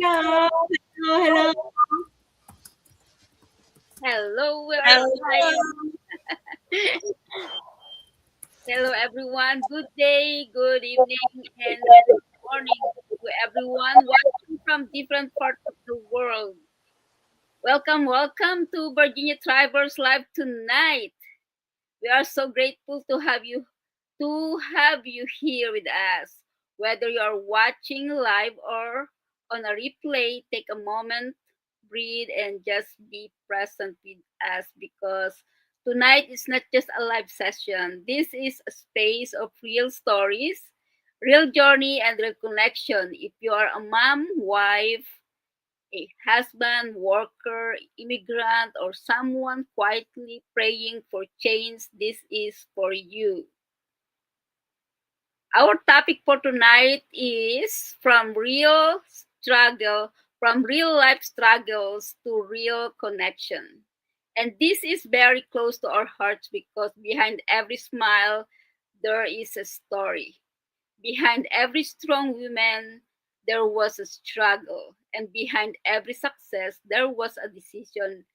Hello, hello, hello. Hello, we are Hello. live. Hello, everyone. Good day, good evening, and good morning to everyone watching from different parts of the world. Welcome to Virginia Tribers Live tonight. We are so grateful to have you here with us. Whether you are watching live or on a replay, take a moment, breathe, and just be present with us because tonight is not just a live session. This is a space of real stories, real journey, and real connection. If you are a mom, wife, a husband, worker, immigrant, or someone quietly praying for change, this is for you. Our topic for tonight is from real life struggles to real connection. And this is very close to our hearts because behind every smile, there is a story. Behind every strong woman, there was a struggle. And behind every success, there was a decision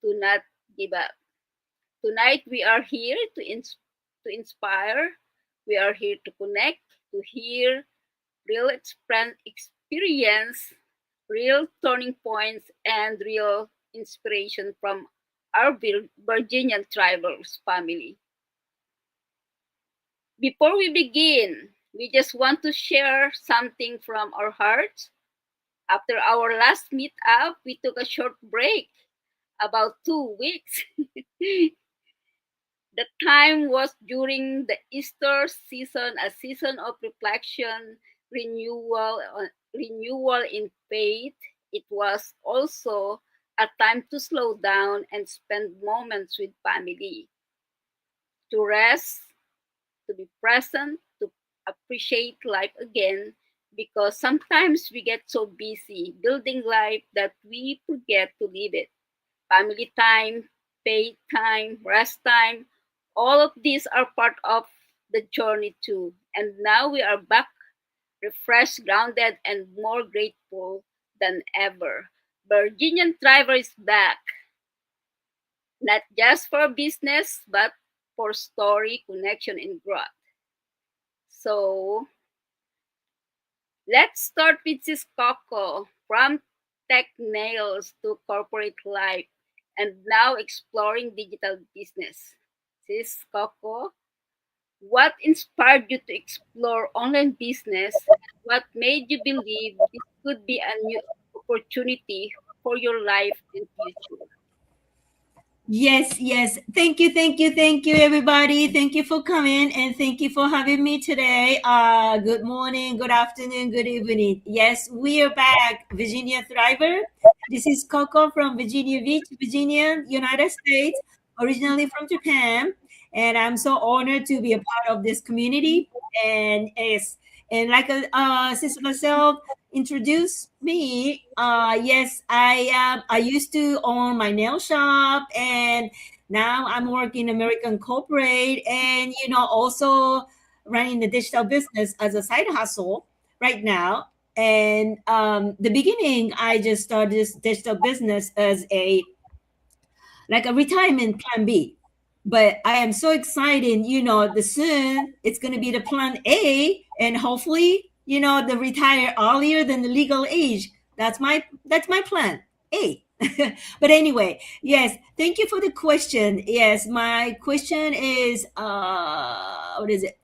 to not give up. Tonight, we are here to inspire, we are here to connect, to hear real experience, real turning points, and real inspiration from our Virginian tribals family. Before we begin, we just want to share something from our hearts. After our last meetup, we took a short break, about 2 weeks. The time was during the Easter season, a season of reflection, renewal in faith. It was also a time to slow down and spend moments with family, to rest, to be present, to appreciate life again. Because sometimes we get so busy building life that we forget to live it. Family time, paid time, rest time, all of these are part of the journey too. And now we are back, refreshed, grounded, and more grateful than ever. Virginian Driver is back, not just for business, but for story, connection, and growth. So let's start with this Coco from tech nails to corporate life and now exploring digital business. Sis Coco, what inspired you to explore online business? What made you believe this could be a new opportunity for your life and future? Yes, yes. Thank you, everybody. Thank you for coming and thank you for having me today. Good morning, good afternoon, good evening. Yes, we are back, Virginia Thriver. This is Coco from Virginia Beach, Virginia, United States, originally from Japan, and I'm so honored to be a part of this community. And like Sister myself introduced me, yes, I used to own my nail shop, and now I'm working American corporate, and also running the digital business as a side hustle right now. And the beginning, I just started this digital business as a like a retirement plan B. But I am so excited, the soon it's going to be the plan A, and hopefully, the retire earlier than the legal age. That's my plan A. But anyway, yes, thank you for the question. Yes, my question is, what is it?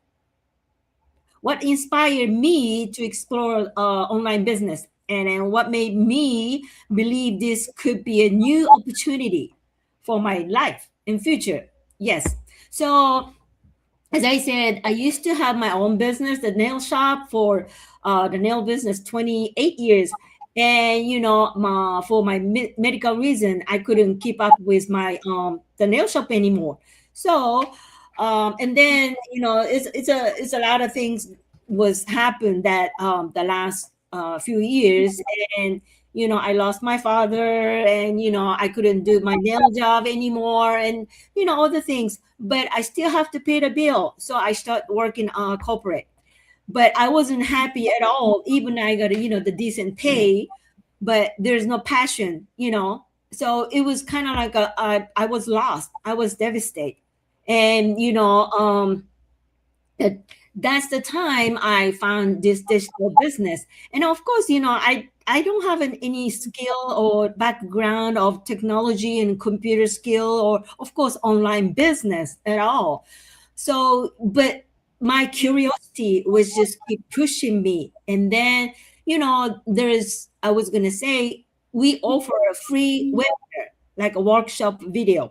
What inspired me to explore online business, and then what made me believe this could be a new opportunity for my life in future? Yes. So as I said, I used to have my own business, the nail shop, for the nail business 28 years. And for my medical reason, I couldn't keep up with my the nail shop anymore. So and then it's a lot of things was happened that the last few years. And I lost my father, and I couldn't do my nail job anymore, and all the things, but I still have to pay the bill. So I start working corporate. but I wasn't happy at all. Even I got, the decent pay, but there's no passion. So it was kind of like I was lost. I was devastated. And, that that's the time I found this digital business. And of course, I don't have any skill or background of technology and computer skill, or of course online business at all. So, but my curiosity was just keep pushing me. And then, there's I was gonna say, we offer a free webinar, like a workshop video,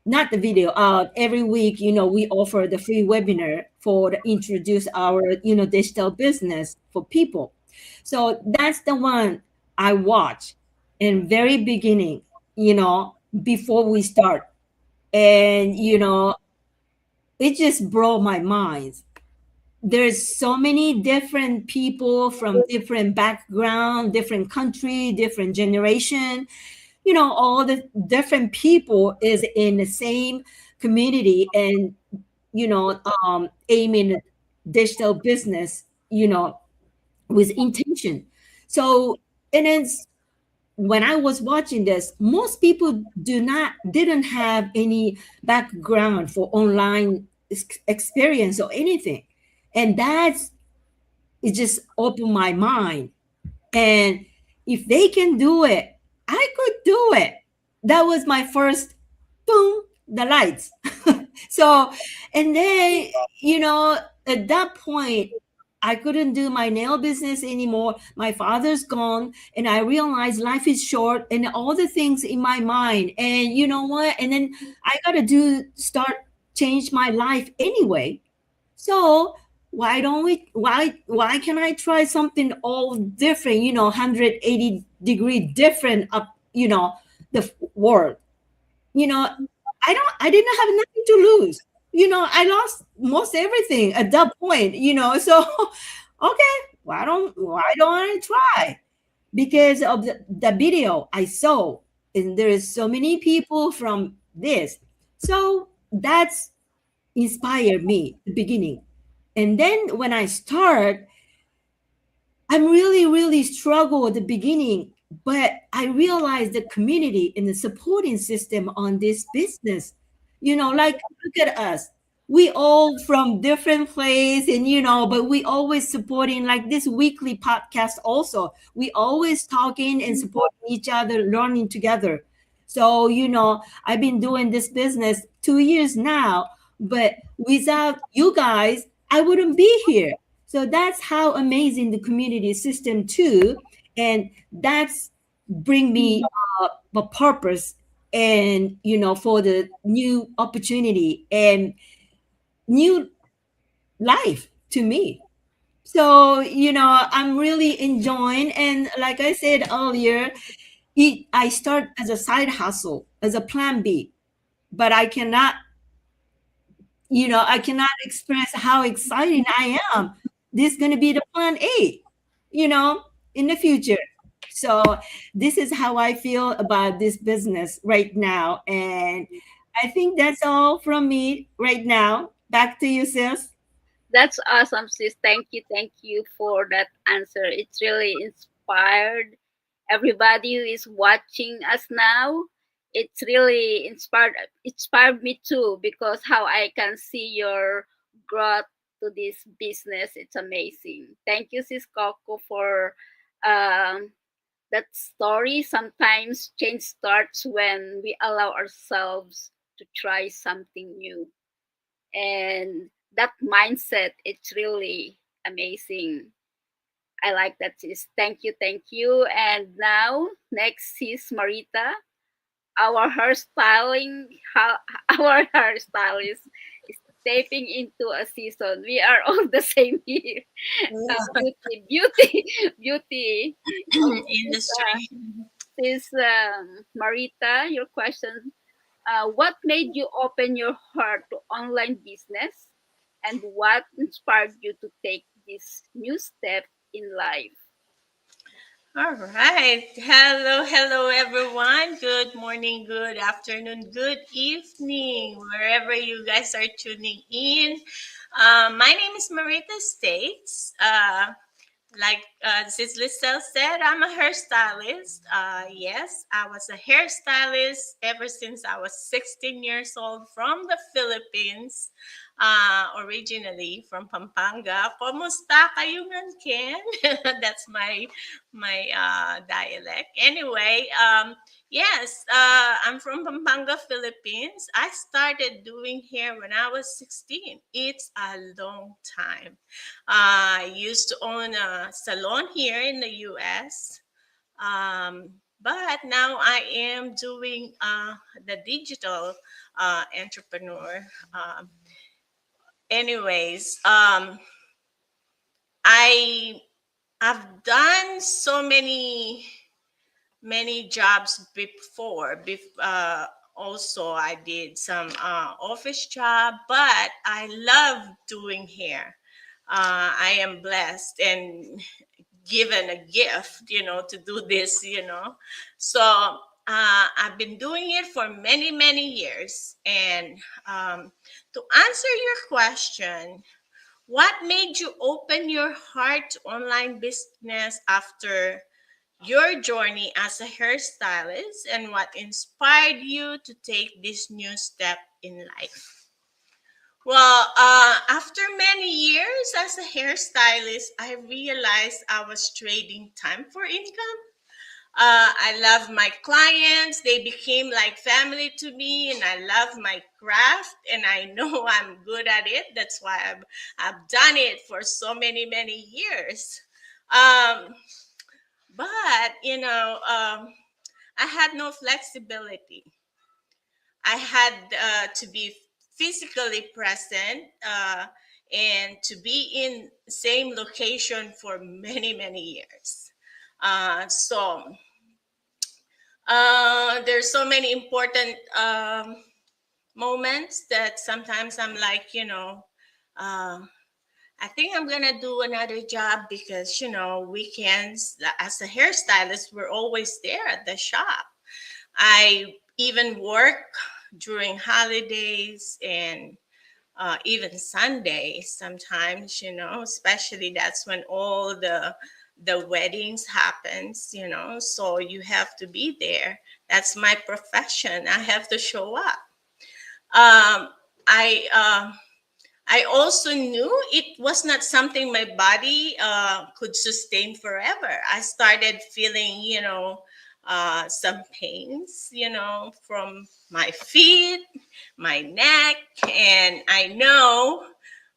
not the video. Every week, we offer the free webinar for the introduce our, digital business for people. So that's the one I watch in very beginning, before we start. And, it just broke my mind. There's so many different people from different background, different country, different generation, all the different people is in the same community, and aiming at digital business, with intention. So, and it's when I was watching this, most people didn't have any background for online experience or anything, and that's it just opened my mind. And if they can do it, I could do it. That was my first boom, the lights. So, and then, you know, at that point, I couldn't do my nail business anymore. My father's gone, and I realized life is short and all the things in my mind. And you know what? And then I got to start change my life anyway. So why can I try something all different, 180-degree different up, the world. You know, I didn't have nothing to lose. I lost most everything at that point, so okay, why don't I try? Because of the video I saw, and there is so many people from this. So that's inspired me at the beginning. And then when I start, I'm really, really struggle at the beginning, but I realized the community and the supporting system on this business, like look at us. We all from different place, and but we always supporting, like this weekly podcast also. We always talking and supporting each other, learning together. So, I've been doing this business 2 years now, but without you guys, I wouldn't be here. So that's how amazing the community system too, and that's bring me a purpose, and for the new opportunity and new life to me. So I'm really enjoying, and like I said earlier, I start as a side hustle, as a plan B, but I cannot express how exciting I am. This is going to be the plan A, you know, in the future. So this is how I feel about this business right now. And I think that's all from me right now. Back to you, sis. That's awesome, sis. Thank you for that answer. It's really inspired everybody who is watching us now. It's really inspired me too, because how I can see your growth to this business. It's amazing. Thank you, sis Coco, for um, that story. Sometimes change starts when we allow ourselves to try something new, and that mindset, it's really amazing. I like that, sis. Thank you. And now next is Marita, our hairstyling our hairstylist is stepping into a season. We are all the same here. Beauty. Industry. Sis Marita, your question. What made you open your heart to online business, and what inspired you to take this new step in life? All right. Hello, everyone. Good morning, good afternoon, good evening, wherever you guys are tuning in. My name is Marita States. Like Sis Lisel said, I'm a hairstylist. Yes, I was a hairstylist ever since I was 16 years old from the Philippines, originally from Pampanga. Kumusta kayo ngan, Ken? That's my dialect. Anyway, yes, I'm from Pampanga, Philippines. I started doing hair when I was 16. It's a long time. I used to own a salon here in the US. But now I am doing the digital entrepreneur. Anyways, I have done so many jobs before. Also, I did some office job, but I love doing hair. I am blessed and given a gift, to do this, So I've been doing it for many years. And to answer your question, what made you open your heart to online business after your journey as a hairstylist, and what inspired you to take this new step in life? Well, after many years as a hairstylist, I realized I was trading time for income. I love my clients. They became like family to me, and I love my craft, and I know I'm good at it. That's why I've done it for so many years. Um, but, I had no flexibility. I had to be physically present and to be in same location for many years. So there's so many important moments that sometimes I'm like, uh, I think I'm gonna do another job because weekends as a hairstylist we're always there at the shop. I even work during holidays and even Sundays sometimes, especially that's when all the weddings happens, so you have to be there. That's my profession. I have to show up. Um, I I also knew it was not something my body could sustain forever. I started feeling, some pains, from my feet, my neck, and I know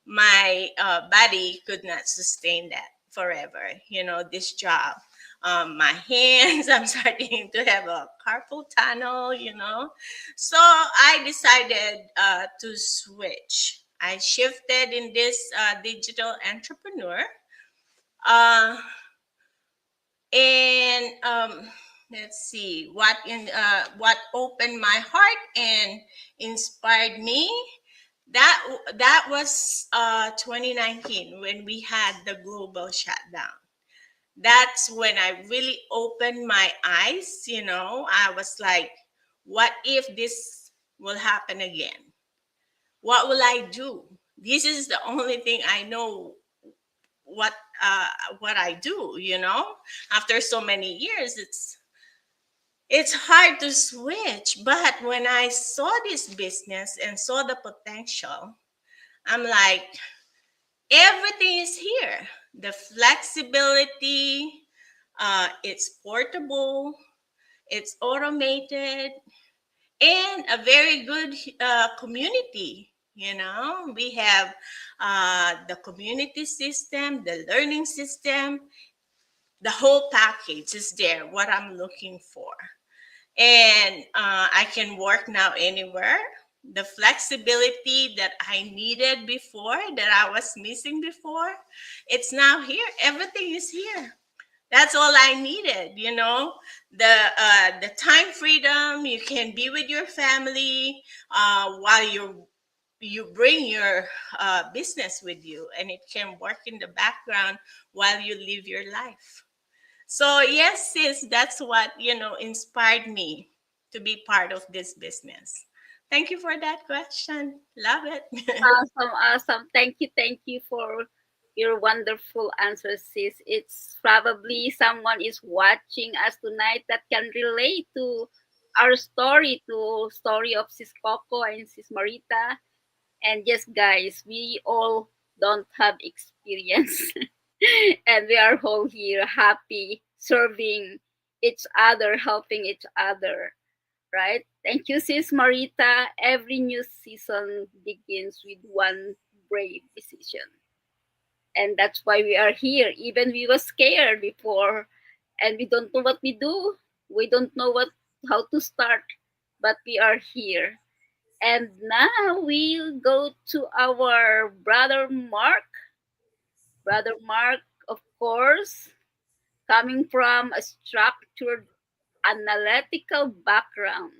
my body could not sustain that forever, this job. My hands, I'm starting to have a carpal tunnel, So I decided to switch. I shifted in this digital entrepreneur. Uh, and let's see what opened my heart and inspired me. That was 2019 when we had the global shutdown. That's when I really opened my eyes. I was like, what if this will happen again? What will I do? This is the only thing I know what uh what I do, after so many years. It's hard to switch, but when I saw this business and saw the potential, I'm like, everything is here. The flexibility, it's portable, it's automated, and a very good community. We have the community system, the learning system, the whole package is there, what I'm looking for. And I can work now anywhere. The flexibility that I needed before, that I was missing before, it's now here. Everything is here. That's all I needed, the time freedom. You can be with your family while you bring your business with you, and it can work in the background while you live your life. So yes, sis, that's what, inspired me to be part of this business. Thank you for that question. Love it. Awesome, awesome. Thank you for your wonderful answers, sis. It's probably someone is watching us tonight that can relate to our story, to story of Sis Coco and Sis Marita. And yes, guys, we all don't have experience, and we are all here happy serving each other, helping each other, right? Thank you, Sis Marita. Every new season begins with one brave decision. And that's why we are here. Even we were scared before and we don't know what we do. We don't know what how to start, but we are here. And now we'll go to our brother Mark. Brother Mark, of course, coming from a structured analytical background.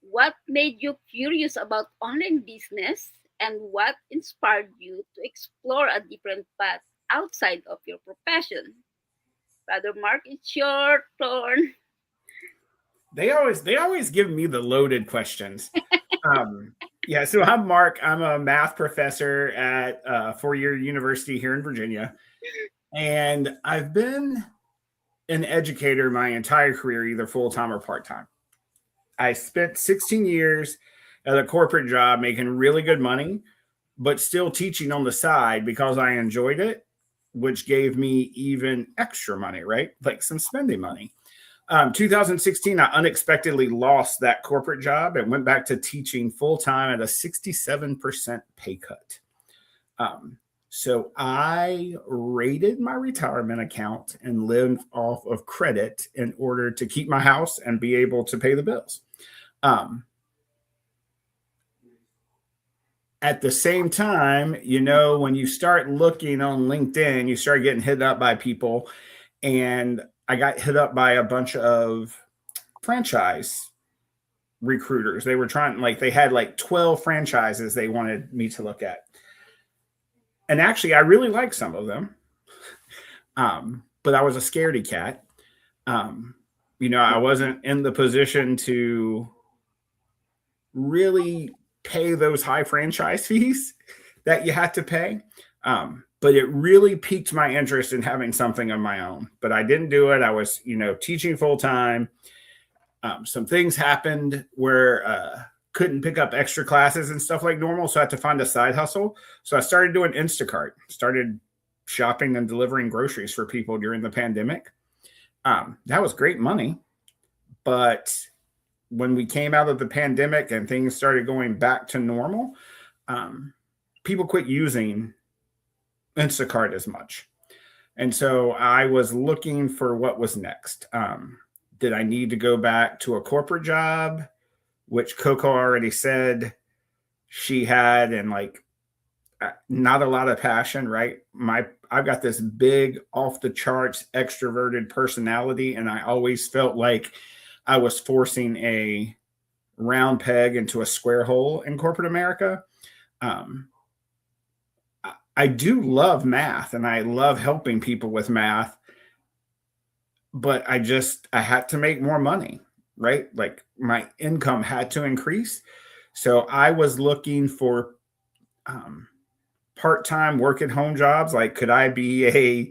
What made you curious about online business and what inspired you to explore a different path outside of your profession? Brother Mark, it's your turn. They always give me the loaded questions. Yeah, so I'm Mark. I'm a math professor at a four-year university here in Virginia, and I've been an educator my entire career, either full time or part time. I spent 16 years at a corporate job making really good money, but still teaching on the side because I enjoyed it, which gave me even extra money, right? Like some spending money. 2016, I unexpectedly lost that corporate job and went back to teaching full time at a 67% pay cut. So I raided my retirement account and lived off of credit in order to keep my house and be able to pay the bills. At the same time, when you start looking on LinkedIn, you start getting hit up by people. And I got hit up by a bunch of franchise recruiters. They were they had like 12 franchises they wanted me to look at. And actually, I really liked some of them. But I was a scaredy cat. I wasn't in the position to really pay those high franchise fees that you had to pay. But it really piqued my interest in having something of my own. But I didn't do it. I was, teaching full time. Some things happened where couldn't pick up extra classes and stuff like normal. So I had to find a side hustle. So I started doing Instacart, started shopping and delivering groceries for people during the pandemic. That was great money. But when we came out of the pandemic and things started going back to normal, people quit using Instacart as much. And so I was looking for what was next. Did I need to go back to a corporate job, which Coco already said she had, and not a lot of passion, right? I've got this big off the charts extroverted personality, and I always felt like I was forcing a round peg into a square hole in corporate America. I do love math and I love helping people with math, but I had to make more money, right? Like my income had to increase. So I was looking for part-time work at home jobs. Like, could I be a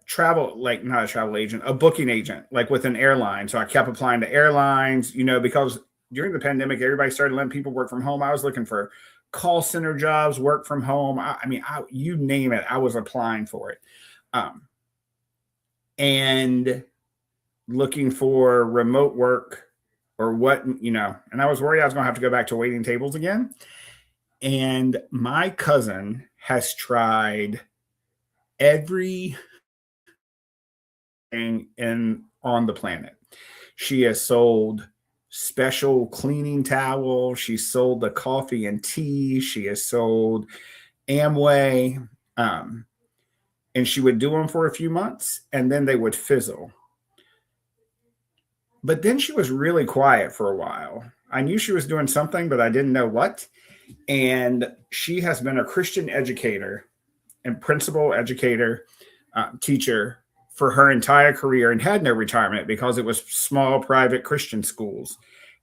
travel, like not a travel agent, a booking agent, like with an airline? So I kept applying to airlines, because during the pandemic, everybody started letting people work from home. I was looking for call center jobs, work from home. You name it, I was applying for it. And looking for remote work or what, and I was worried I was going to have to go back to waiting tables again. And my cousin has tried every thing on the planet. She has sold special cleaning towel. She sold the coffee and tea. She has sold Amway. And she would do them for a few months and then they would fizzle. But then she was really quiet for a while. I knew she was doing something, but I didn't know what. And she has been a Christian educator and principal, educator, teacher for her entire career and had no retirement because it was small private Christian schools.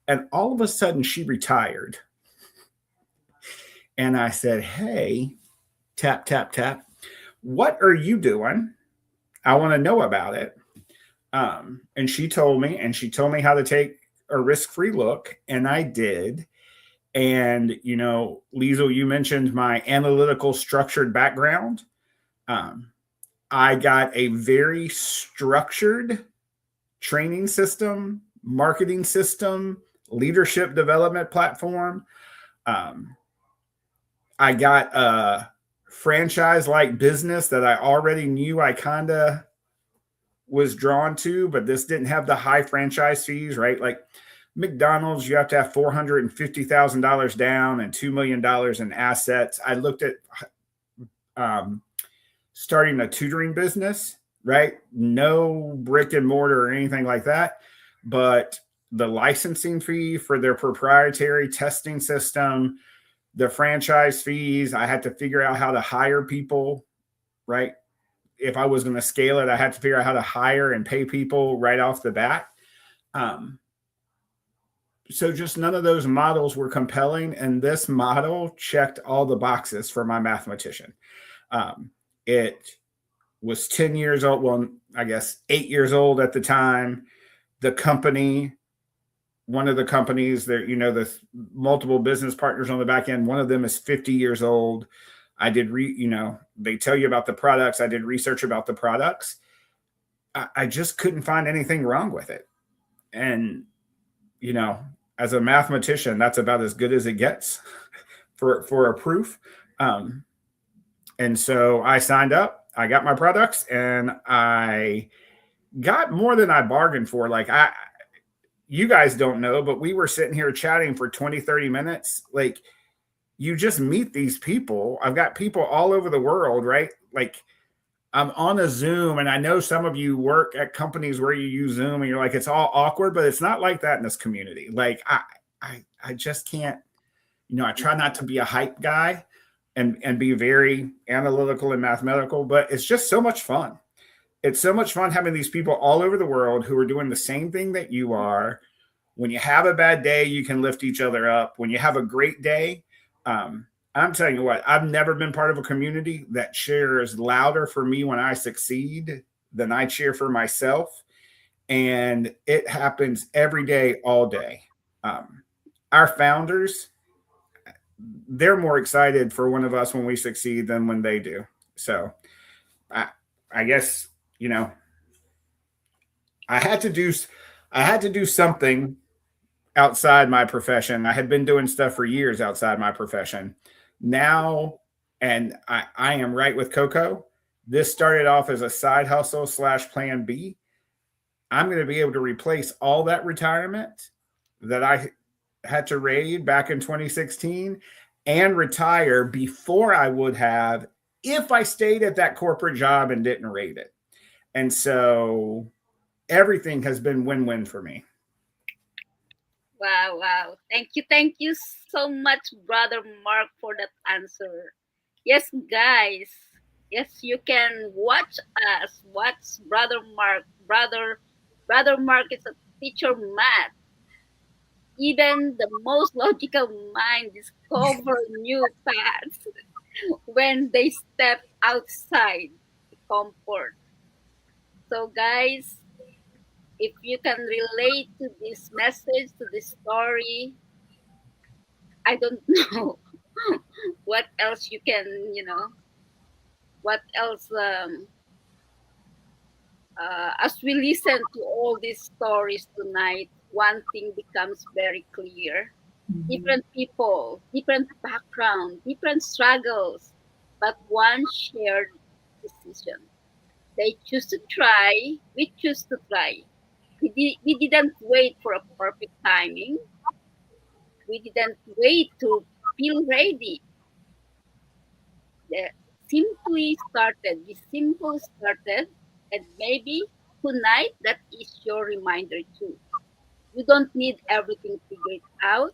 And all of a sudden she retired. And I said, "Hey, tap, tap, tap. What are you doing? I want to know about it." And she told me how to take a risk free look. And I did. And, Liesel, you mentioned my analytical structured background. Um, I got a very structured training system, marketing system, leadership development platform. Um, I got a franchise like business that I already knew I kind of was drawn to, but this didn't have the high franchise fees, right? Like McDonald's, you have to have $450,000 down and $2 million in assets. I looked at um, starting a tutoring business, right? No brick and mortar or anything like that, but the licensing fee for their proprietary testing system, the franchise fees, I had to figure out how to hire people, right? If I was going to scale it, I had to figure out how to hire and pay people right off the bat. So just none of those models were compelling. And this model checked all the boxes for my mathematician. It was 10 years old. Well, I guess 8 years old at the time. The company, one of the companies that, the multiple business partners on the back end, one of them is 50 years old. I did, they tell you about the products. I did research about the products. I just couldn't find anything wrong with it. And, as a mathematician, that's about as good as it gets for a proof. And so I signed up, I got my products, and I got more than I bargained for. Like you guys don't know, but we were sitting here chatting for 20, 30 minutes. Like, you just meet these people. I've got people all over the world, right? Like, I'm on a Zoom, and I know some of you work at companies where you use Zoom and you're like, it's all awkward, but it's not like that in this community. Like, I just can't, I try not to be a hype guy and be very analytical and mathematical, but it's just so much fun. It's so much fun having these people all over the world who are doing the same thing that you are. When you have a bad day, you can lift each other up. When you have a great day, I'm telling you what, I've never been part of a community that cheers louder for me when I succeed than I cheer for myself. And it happens every day, all day. Our founders, they're more excited for one of us when we succeed than when they do. So I guess, I had to do something outside my profession. I had been doing stuff for years outside my profession. Now, and I am right with Coco. This started off as a side hustle / plan B. I'm going to be able to replace all that retirement that I had to raid back in 2016 and retire before I would have if I stayed at that corporate job and didn't raid it. And so everything has been win-win for me. Wow. Thank you so much, Brother Mark, for that answer. Yes, guys. Yes, you can watch us. Watch Brother Mark. Brother Mark is a teacher math. Even the most logical mind discover new paths when they step outside the comfort. So, guys, if you can relate to this message, to this story, I don't know what else you can, what else, as we listen to all these stories tonight, one thing becomes very clear. Different people, different background, different struggles, but one shared decision. They choose to try, we choose to try. We didn't wait for a perfect timing. We didn't wait to feel ready. The simply started. We simply started, and maybe tonight that is your reminder too. You don't need everything figured out.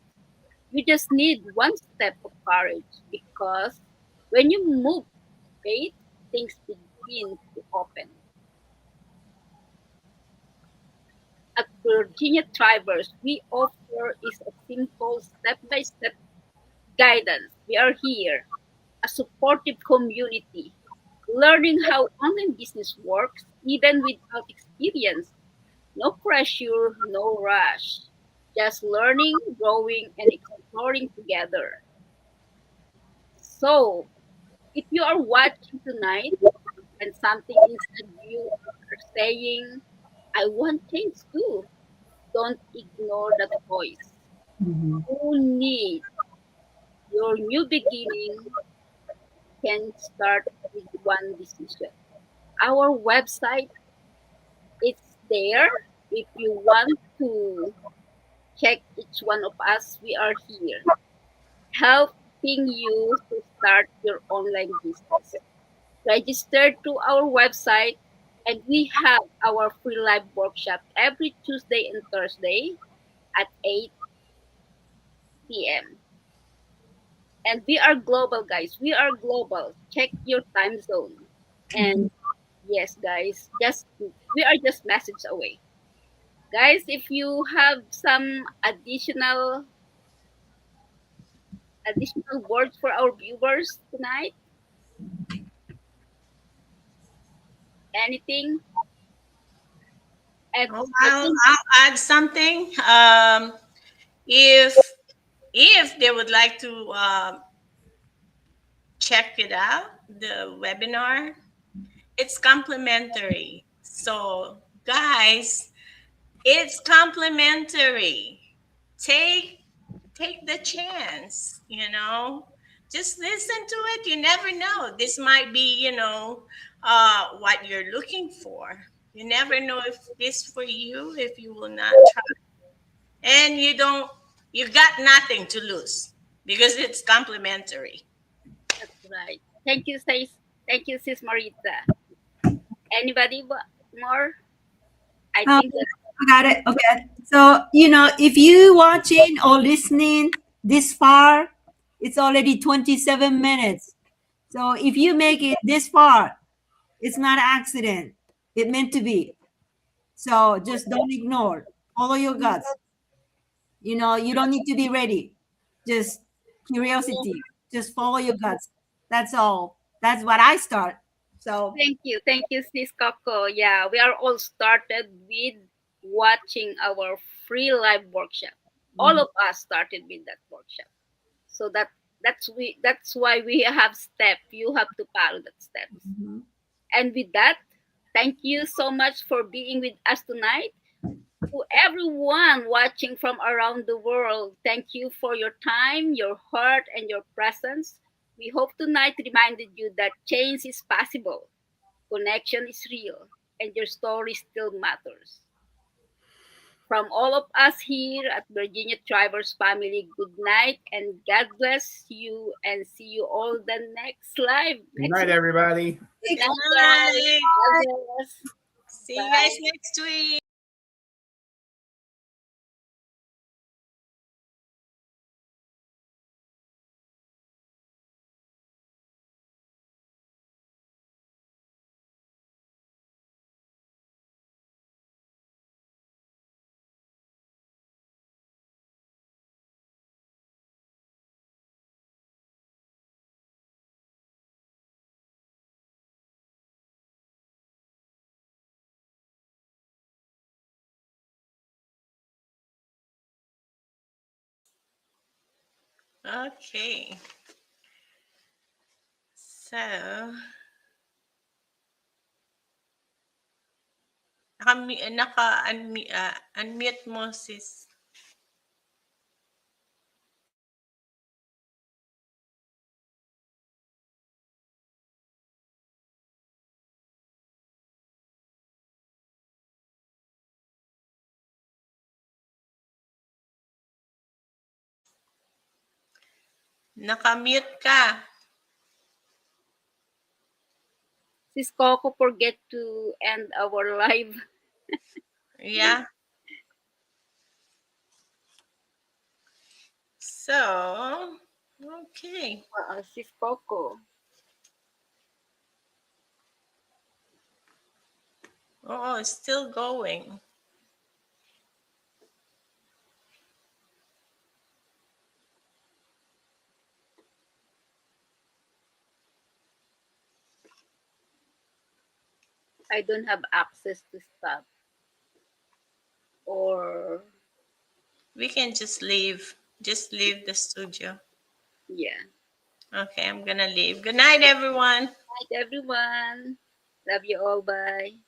You just need one step of courage because when you move, faith, things begin to open. At Virginia Thrivers, we offer is a simple step-by-step guidance. We are here, a supportive community, learning how online business works even without experience. No pressure, no rush. Just learning, growing, and exploring together. So, if you are watching tonight and something inside you are saying, I want change too, don't ignore that voice. Mhm. You need your new beginning can start with one decision. Our website is there. If you want to check each one of us, we are here helping you to start your online business. Register to our website and we have our free live workshop every Tuesday and Thursday at 8 p.m. And we are global, guys. We are global. Check your time zone. And yes, guys, just we are just message away. Guys, if you have some additional words for our viewers tonight, anything? And Oh, I think I'll add something. If if they would like to check it out, the webinar, it's complimentary. So, guys, it's complimentary. Take take the chance, Just listen to it. You never know. This might be, what you're looking for. You never know if this for you, if you will not try. And you got nothing to lose because it's complimentary. that's right. Thank you, sis. Thank you, sis Marita. Anybody more? I Um, think that I got it. Okay. So, if you watching or listening this far, it's already 27 minutes. So if you make it this far, it's not an accident. It meant to be. So just don't ignore. Follow your guts. You don't need to be ready. Just curiosity. Just follow your guts. That's all. That's what I start. So thank you, sis Coco. Yeah, we are all started with watching our free live workshop. All mhm, of us started with that workshop. So that's why we have step. You have to follow that steps. mhm. And with that, thank you so much for being with us tonight. To everyone watching from around the world, thank you for your time, your heart, and your presence. We hope tonight reminded you that change is possible, connection is real, and your story still matters. From all of us here at Virginia Trivers family, good night and God bless you and see you all the next live Good next night, week. everybody. Good Good night, guys. night. God bless. See you guys Bye. next week. Okay. So, unmute mo sis. Naka-mute ka. Sis Coco forget to end our live. Yeah. So, okay. Sis Coco. Oh, it's still going. I don't have access to stop. Or, We can just leave. Just leave the studio. yeah. Okay, I'm gonna leave. Good night, everyone. Night, everyone. Love you all. Bye.